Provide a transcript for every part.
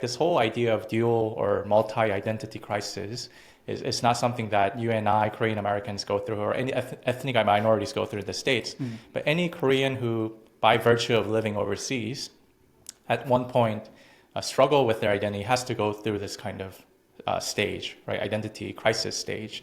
This whole idea of dual or multi-identity crisis is not something that you and I, Korean Americans, go through, or any ethnic minorities go through in the States. But any Korean who, by virtue of living overseas, at one point struggle with their identity has to go through this kind of stage, right? Identity crisis stage.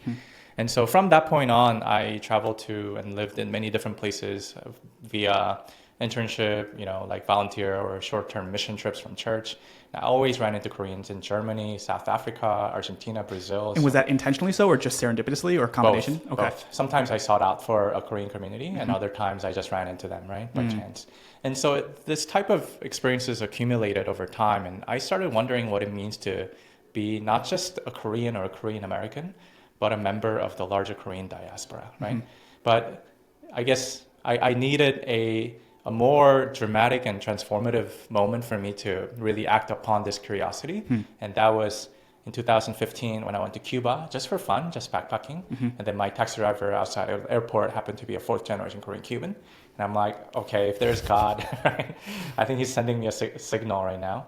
And so from that point on, I traveled to and lived in many different places via internship, like volunteer or short-term mission trips from church. I always ran into Koreans in Germany, South Africa, Argentina, Brazil. And was that intentionally so, or just serendipitously, or a combination? Both. Sometimes I sought out for a Korean community, and other times I just ran into them, right, by chance. And so this type of experiences accumulated over time, and I started wondering what it means to be not just a Korean or a Korean American, but a member of the larger Korean diaspora, right? But I guess I needed a more dramatic and transformative moment for me to really act upon this curiosity. And that was in 2015 when I went to Cuba just for fun, just backpacking. And then my taxi driver outside of the airport happened to be a fourth generation Korean Cuban. And I'm like, okay, if there's God, right, I think he's sending me a signal right now.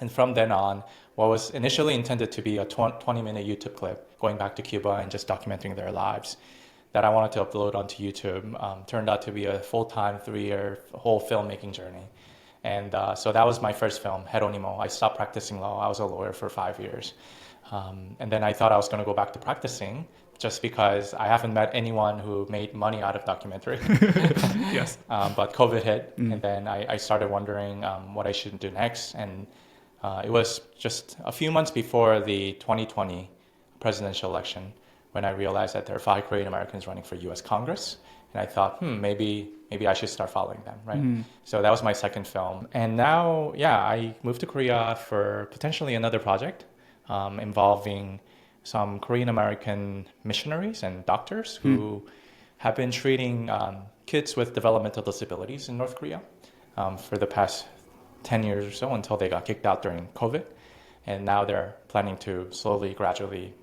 And from then on, what was initially intended to be a 20-minute YouTube clip going back to Cuba and just documenting their lives that I wanted to upload onto YouTube turned out to be a full-time 3-year whole filmmaking journey. And so that was my first film, Heronimo. I stopped practicing law. I was a lawyer for 5 years. And then I thought I was going to go back to practicing just because I haven't met anyone who made money out of documentary. Yes. But COVID hit, and then I started wondering what I should do next. And it was just a few months before the 2020 presidential election when I realized that there are 5 Korean Americans running for U.S. Congress. And I thought, maybe I should start following them, right? So that was my second film. And now, I moved to Korea for potentially another project involving some Korean American missionaries and doctors who have been treating kids with developmental disabilities in North Korea for the past 10 years or so until they got kicked out during COVID. And now they're planning to slowly, gradually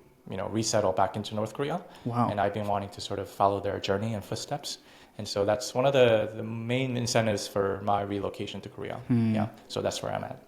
resettle back into North Korea. Wow. And I've been wanting to sort of follow their journey and footsteps. And so that's one of the main incentives for my relocation to Korea. Yeah. So that's where I'm at.